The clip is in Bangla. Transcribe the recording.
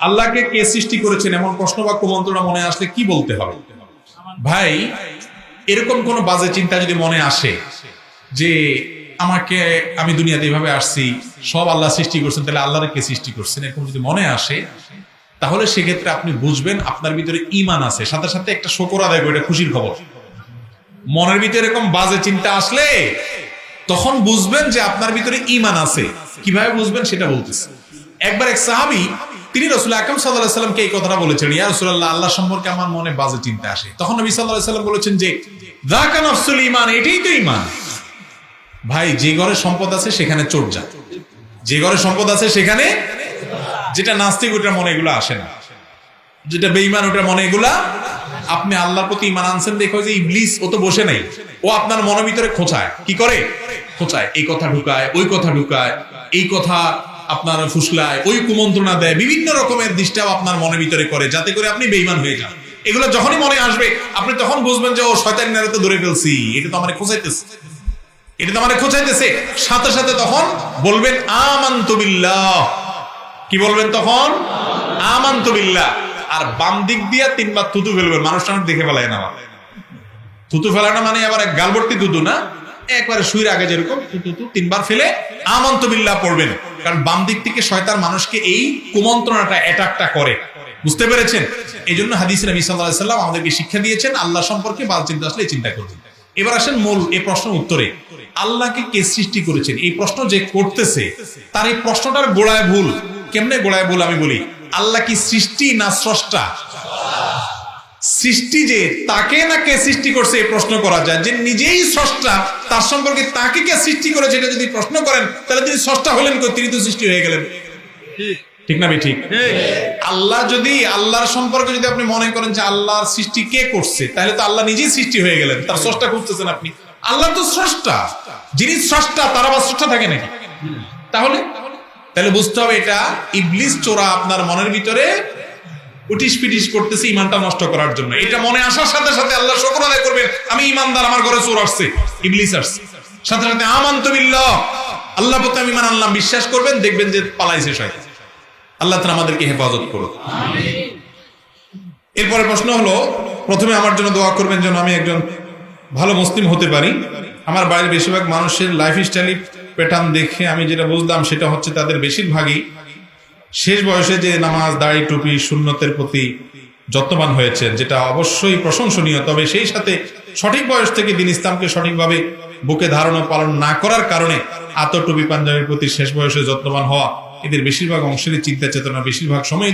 আল্লাহকে কে সৃষ্টি করেছেন এমন প্রশ্ন বা কুমন্ত্রণা মনে আসলে কি বলতে হবে? ভাই, এরকম কোন বাজে চিন্তা যদি মনে আসে যে আমি দুনিয়াতে এইভাবে আসছি, সব আল্লাহ সৃষ্টি করছেন, তাহলে আল্লাহরে কে সৃষ্টি করছেন, এরকম যদি মনে আসে, তাহলে সেক্ষেত্রে আপনি বুঝবেন আপনার ভিতরে ঈমান আছে। সাথে সাথে একটা শুকর আদায় করে, এটা খুশির খবর। মনের ভিতরে এরকম বাজে চিন্তা আসলে তখন বুঝবেন যে আপনার ভিতরে ঈমান আছে। কিভাবে বুঝবেন সেটা বলতেছি। একবার এক সাহাবী, তিনি রাসূল আকরাম সাল্লাল্লাহু আলাইহি ওয়াসাল্লামকে এই কথাটা বলেছেন, ইয়া রাসূলুল্লাহ, আল্লাহ সম্পর্কে আমার মনে বাজে চিন্তা আসে। তখন নবী সাল্লাল্লাহু আলাইহি ওয়াসাল্লাম বলেছেন যে যাকা নাফসুল ঈমান, এটাই তো ঈমান। ভাই, যে ঘরে সম্পদ আছে সেখানে চোর যায়, যে ঘরে সম্পদ আছে সেখানে, যেটা নাস্তিক ওটার মনে এগুলো আসে না, যেটা বেঈমান ওটার মনে এগুলা। আপনি আল্লাহর প্রতি ঈমান আনছেন, দেখো যে ইবলিস ও তো বসে নাই, ও আপনার মনের ভিতরে খোঁচায়। কি করে খোঁচায়? এই কথা ঢুকায়, ওই কথা ঢুকায়, এই কথা আপনার ফুসলায়, ওই কুমন্ত্রণা দেয়, বিভিন্ন রকমের দৃষ্টাও আপনার মনের ভিতরে করে, যাতে করে আপনি বেঈমান হয়ে যান। এগুলো যখনই মনে আসবে আপনি তখন বুঝবেন যে ও শয়তানের তো ধরে ফেলছি, এটা তো আমারে খোঁচাইতেছে, এটা তো আমারে খোঁচাইতেছে। সাথে সাথে তখন বলবেন আমানতু বিল্লাহ। কি বলবেন তখন? আমানতু বিল্লাহ। আর বাম দিক দিয়া 3 বার থুতু ফেলবেন। মানুষটা দেখে ফেলায় না, থুতু ফেলানো মানে আবার গালবর্তি থুতু না, একবারে শুইর আগে যেরকম থুতু 3 বার ফেলে আমানতু বিল্লাহ পড়বেন। কারণ বাম দিক থেকে শয়তান মানুষকে এই কুমন্ত্রণাটা অ্যাটাকটা করে। বুঝতে পেরেছেন? এই জন্য হাদিসে নবী সাল্লাল্লাহু আলাইহি ওয়াসাল্লাম আমাদেরকে শিক্ষা দিয়েছেন আল্লাহ সম্পর্কে বাজে চিন্তা আসলে চিন্তা করবেন। এবার আসেন মূল এই প্রশ্নের উত্তরে। আল্লাহকে কে সৃষ্টি করেছেন, এই প্রশ্ন যে করতেছে তার এই প্রশ্নটার গোড়ায় ভুল। কেমনে গোড়ায় ভুল আমি বলি। আল্লাহ কি সৃষ্টি না স্রষ্টা? সৃষ্টি যে তাকে না কে সৃষ্টি করছে এই প্রশ্ন করা যায়। যে নিজেই স্রষ্টা, তার সম্পর্কে তাকে কে সৃষ্টি করেছে এটা যদি প্রশ্ন করেন, তাহলে তিনি স্রষ্টা হলেন কই? তিনি তো সৃষ্টি হয়ে গেলেন। ঠিক না? ঠিক। আল্লাহ যদি, আল্লাহর সম্পর্কে যদি আপনি মনে করেন যে আল্লাহর সৃষ্টি কে করছে, তাহলে তো আল্লাহ নিজেই সৃষ্টি হয়ে গেলেন, তার স্রষ্টা খুঁজতেছেন আপনি। আল্লাহ তো স্রষ্টা, যিনি স্রষ্টা তার আবার স্রষ্টা থাকে নাকি? তাহলে বুঝতে হবে এটা ইবলিস চোরা আপনার মনের ভিতরে উটিস পিটিস করতেছে ঈমানটা নষ্ট করার জন্য। এটা মনে আসার সাথে সাথে আল্লাহ শুকর আদায় করবেন, আমি ঈমানদার, আমার ঘরে চোর আসছে, ইবলিস আসছে। সাথে সাথে আমানতু বিল্লাহ, আল্লাহ প্রতি আমি ঈমান আনলাম, বিশ্বাস করবেন, দেখবেন যে পালাইছে শয়তান। আল্লাহ তাআলা আমাদেরকে হেফাজত করুন। আমিন। এরপরে প্রশ্ন হলো, প্রথমে আমার জন্য দোয়া করবেন যেন আমি একজন ভালো মুসলিম হতে পারি। আমার বাড়ির বেশিরভাগ মানুষের লাইফস্টাইল প্যাটার্ন দেখে আমি যেটা বুঝলাম সেটা হচ্ছে তাদের বেশিরভাগই শেষ বয়সে যে নামাজ, দাড়ি, টুপি, সুন্নতের প্রতি যত্নবান হয়েছে, যেটা অবশ্যই প্রশংসনীয়। তবে সেই সাথে সঠিক বয়স থেকে দ্বীন ইসলামকে সঠিকভাবে বুকে ধারণ ও পালন না করার কারণে আতর, টুপি, পাঞ্জাবির প্রতি শেষ বয়সে যত্নবান হওয়া, এদের বেশিরভাগ অংশেরই চিন্তা চেতনা বেশিরভাগ সময়